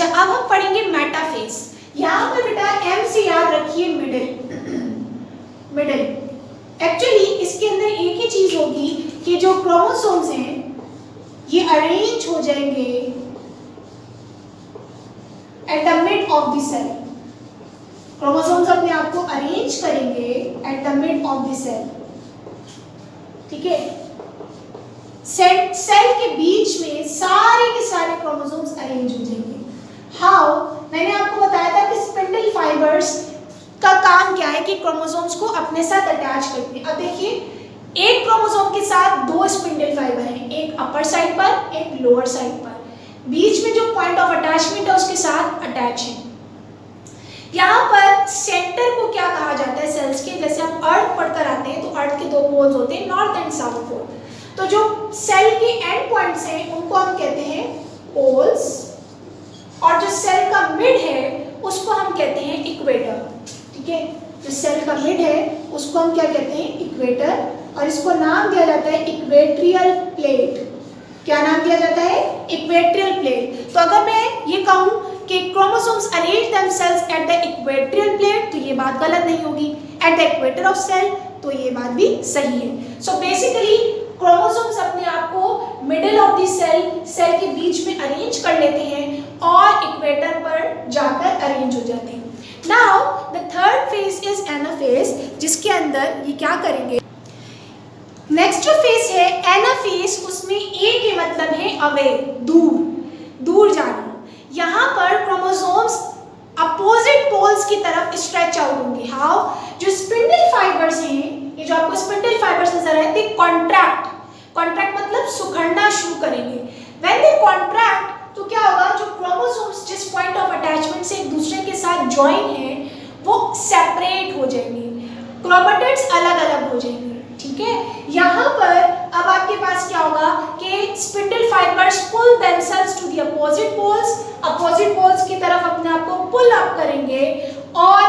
अच्छा, अब हम पढ़ेंगे मेटाफेज। यहाँ पर बेटा एम से याद रखिए मिडिल। एक्चुअली इसके अंदर एक ही चीज होगी कि जो क्रोमोसोम्स हैं ये अरेंज हो जाएंगे at the mid of the cell. Chromosomes अपने आप को अरेंज करेंगे at the mid of the cell, ठीक है। सेल के बीच में सारे के सारे क्रोमोसोम्स अरेंज हो जाएंगे। हाउ, मैंने आपको बताया था कि स्पिंडल फाइबर्स का काम क्या है कि क्रोमोसोम्स को अपने साथ अटैच करते हैं। अब देखिए, एक क्रोमोसोम के साथ दो स्पिंडल फाइबर हैं, एक अपर साइड पर एक लोअर साइड पर। बीच में जो पॉइंट ऑफ अटैचमेंट है उसके साथ अटैच है। यहाँ पर सेंटर को क्या कहा जाता है सेल्स के, जैसे आप अर्थ पढ़कर आते हैं तो अर्थ के दो पोल्स होते हैं, नॉर्थ एंड साउथ पोल। तो जो सेल के एंड पॉइंट्स हैं उनको हम कहते हैं पोल्स, और जो सेल का मिड है उसको हम कहते हैं इक्वेटर, ठीक है। जो सेल का मिड है उसको हम क्या कहते हैं, इक्वेटर, और इसको नाम दिया जाता है इक्वेट्रियल प्लेट। क्या नाम दिया जाता है, इक्वेट्रियल प्लेट। तो अगर मैं ये कहूँ कि chromosomes arrange themselves at the equatorial plate, तो ये बात गलत नहीं होगी। At the equator of cell, तो ये बात भी सही है। सो बेसिकली क्रोमोसोम्स अपने आप को मिडिल ऑफ द सेल के बीच में अरेंज कर लेते हैं और इक्वेटर पर जाकर अरेंज हो जाते हैं। Now the third phase is anaphase, जिसके अंदर ये क्या करेंगे, नेक्स्ट जो फेज है एनाफेज, उसमें ए के मतलब है अवे, दूर जाना। यहाँ पर क्रोमोसोम्स अपोजिट पोल्स की तरफ स्ट्रेच आउट होंगे। हाउ, जो स्पिंडल फाइबर्स हैं, ये जो आपको स्पिंडल फाइबर्स नजर आए थे, कॉन्ट्रैक्ट मतलब सुखड़ना शुरू करेंगे। व्हेन दे कॉन्ट्रैक्ट, तो क्या होगा, जो क्रोमोसोम्स जिस पॉइंट ऑफ अटैचमेंट से एक दूसरे के साथ ज्वाइन है वो सेपरेट हो जाएंगे, क्रोमेटिड्स अलग अलग हो जाएंगे, ठीक है। यहाँ पर अब आपके पास क्या होगा कि spindle fibres pull themselves to the opposite poles की तरफ अपने आप को पुल अप करेंगे, और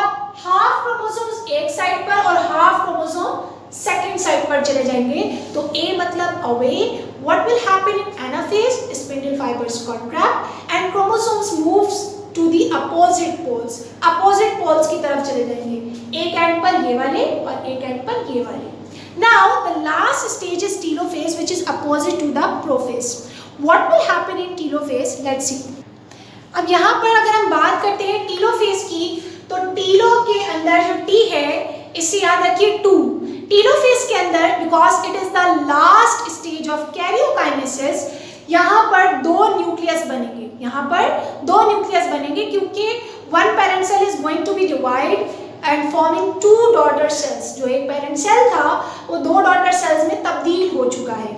हाफ क्रोमोसोम्स एक साइड पर और हाफ क्रोमोसोम सेकंड साइड पर चले जाएंगे। तो ए मतलब away. What will happen in anaphase, spindle fibres contract and chromosomes moves to the opposite poles की तरफ चले जाएंगे, एक एंड पर ये वाले और एक एंड पर ये वाले। Now the last stage is telophase, which is opposite to the prophase. What will happen in telophase? Let's see. अब यहाँ पर अगर हम बात करते हैं टीलोफेज की, तो टीलो के अंदर जो टी है इससे याद रखिए 2। टीलोफेज के अंदर, because it is the last stage of karyokinesis, यहाँ पर दो न्यूक्लियस बनेंगे, क्योंकि one parent cell is going to be divide and forming 2 daughter cells. जो एक पेरेंट सेल था वो 2 डॉटर सेल्स में तब्दील हो चुका है।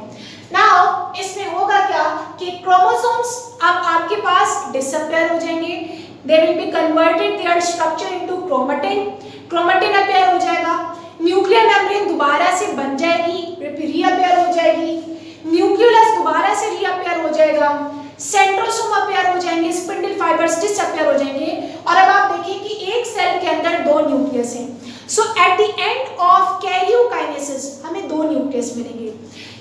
नाउ इसमें होगा क्या कि क्रोमोसोम्स अब आपके पास डिसअपियर हो जाएंगे, they will be converted there structure into chromatin appear हो जाएगा, न्यूक्लियर मेम्ब्रेन दोबारा से बन जाएगी, रीअपियर हो जाएगी, न्यूक्लियस दोबारा से रीअपियर हो जाएगा, सेंट्रोसोम अपीयर हो जाएंगे, स्पिंडल फाइबर्स डिसअपियर हो जाएंगे, और अब आप देखिए कि एक सेल के अंदर 2 न्यूक्लियस हैं। So at the end of karyokinesis हमें 2 न्यूक्लियस मिलेंगे।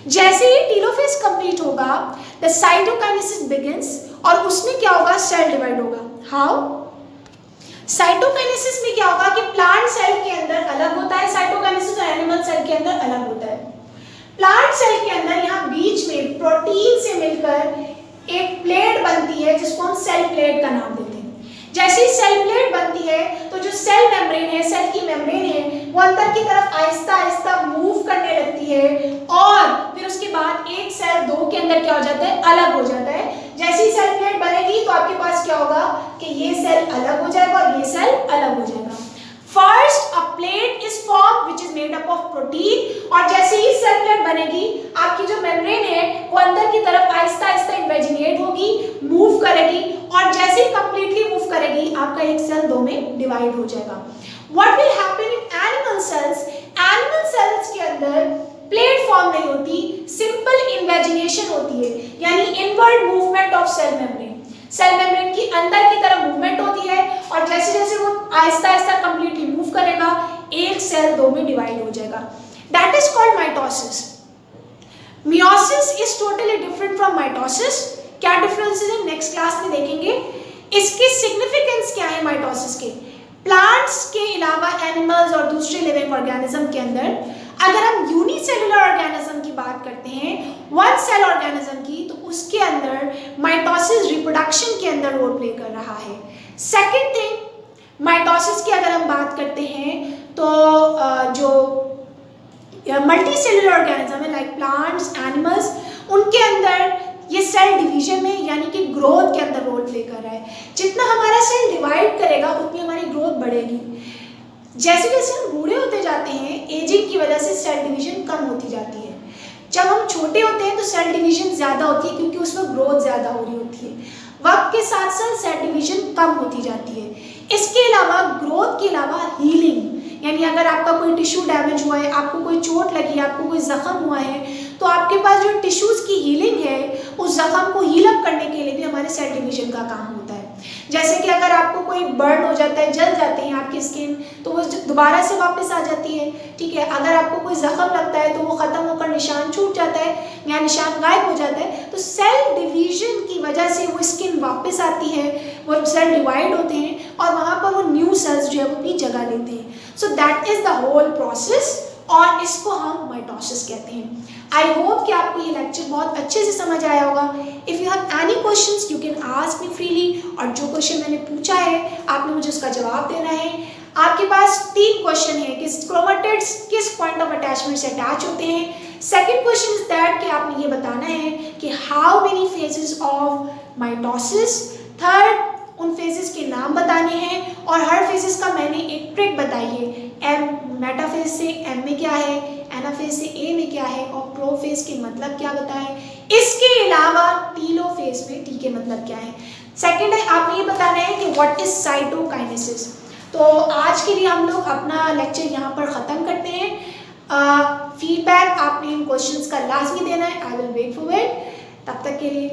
जैसे ही टीलोफेज कंप्लीट होगा, द साइटोकाइनेसिस बिगिंस, और उसमें क्या होगा, सेल डिवाइड होगा। हाउ, साइटोकाइनेसिस में क्या होगा कि प्लांट सेल के अंदर अलग होता है साइटोकाइनेसिस, और एनिमल सेल के अंदर अलग होता है। प्लांट सेल के अंदर यहाँ बीच में प्रोटीन से मिलकर एक प्लेट बनती है जिसको हम सेल प्लेट का नाम देते हैं। जैसे ही सेल प्लेट बनती है तो जो सेल मेम्ब्रेन है, सेल की मेम्ब्रेन है, वो अंदर की तरफ आहिस्ता आहिस्ता मूव करने लगती है, और फिर उसके बाद एक सेल 2 के अंदर क्या हो जाता है, अलग हो जाता है। जैसे ही सेल प्लेट बनेगी तो आपके पास क्या होगा कि ये सेल अलग हो जाएगा और ये सेल अलग हो जाएगा। First a plate is form which is made up of protein, और जैसे ही सेल प्लेट बनेगी आपकी जो मेम्ब्रेन है वो अंदर की तरफ आहिस्ता आहिस्ता इन्वेजिनेट होगी, मूव करेगी, और जैसे ही कंप्लीटली मूव करेगी आपका एक सेल 2 में डिवाइड हो जाएगा। What will happen in animal cells, animal cells के अंदर प्लेट फॉर्म नहीं होती, सिंपल इन्वेजिनेशन होती है, यानी inward movement of cell membrane. Cell membrane की अंदर की तरफ मूवमेंट होती है, और जैसे जैसे वो आहिस्ता आहिस्ता कंप्लीटली मूव करेगा एक सेल 2 में डिवाइड हो जाएगा। That is called mitosis. Meiosis is totally different from mitosis. क्या डिफरेंसेस है नेक्स्ट क्लास में देखेंगे। इसकी सिग्निफिकेंस क्या है माइटोसिस के? प्लांट्स के अलावा एनिमल्स और दूसरे लिविंग ऑर्गेनिज्म के अंदर अगर हम यूनिसेलुलर ऑर्गेनिज्म की बात करते हैं, वन सेल ऑर्गेनिज्म की, तो उसके अंदर माइटोसिस रिप्रोडक्शन के अंदर रोल प्ले कर रहा है। सेकेंड थिंग, माइटोसिस की अगर हम बात करते हैं तो जो मल्टी सेलुलर ऑर्गेनिज्म है लाइक प्लांट्स, एनिमल्स, उनके अंदर ये सेल डिवीजन में यानी कि ग्रोथ के अंदर रोल प्ले कर रहा है। जितना हमारा सेल डिवाइड करेगा उतनी हमारी ग्रोथ बढ़ेगी। जैसे जैसे हम बूढ़े होते जाते हैं, एजिंग की वजह से सेल डिवीजन कम होती जाती है। जब हम छोटे होते हैं तो सेल डिवीजन ज़्यादा होती है क्योंकि उसमें ग्रोथ ज़्यादा हो रही होती है। वक्त के साथ साथ सेल डिवीजन कम होती जाती है। इसके अलावा ग्रोथ के अलावा हीलिंग, यानी अगर आपका कोई टिश्यू डैमेज हुआ है, आपको कोई चोट लगी है, आपको कोई जख्म हुआ है, तो आपके पास जो टिश्यूज़ की हीलिंग है, उस जख्म को हील अप करने के लिए भी हमारे सेल डिवीजन का काम होता है। जैसे कि अगर आपको कोई बर्न हो जाता है, जल जाते हैं आपकी स्किन, तो वो दोबारा से वापस आ जाती है, ठीक है। अगर आपको कोई जख्म लगता है तो वो ख़त्म होकर निशान छूट जाता है या निशान गायब हो जाता है। तो सेल डिवीजन की वजह से वो स्किन वापस आती है, वो सेल डिवाइड होते हैं और वहाँ पर वो न्यू सेल्स जो है वो अपनी जगह लेते हैं। So that is the whole process और इसको हम माइटोसिस कहते हैं। आई होप कि आपको ये लेक्चर बहुत अच्छे से समझ आया होगा। If you have any questions you can ask me freely, और जो क्वेश्चन मैंने पूछा है आपने मुझे उसका जवाब देना है। आपके पास 3 क्वेश्चन है कि क्रोमेटिड्स किस पॉइंट ऑफ अटैचमेंट से अटैच होते हैं। सेकेंड क्वेश्चन इज दैट कि आपने ये बताना है कि how many phases of mitosis. Third, उन फेजेस के नाम बताने हैं और हर फेजेस का मैंने एक ट्रिक बताई है। मेटाफेज से एम में क्या है, एनाफेज से ए में क्या है और प्रोफेज के मतलब क्या बताएं। इसके अलावा टीलोफेज में टी के मतलब क्या है। सेकंड है आपने ये बताना है कि व्हाट इज साइटोकाइनेसिस। तो आज के लिए हम लोग अपना लेक्चर यहाँ पर ख़त्म करते हैं। फीडबैक आपने इन क्वेश्चंस का लाजमी देना है। I will wait for it. तब तक के लिए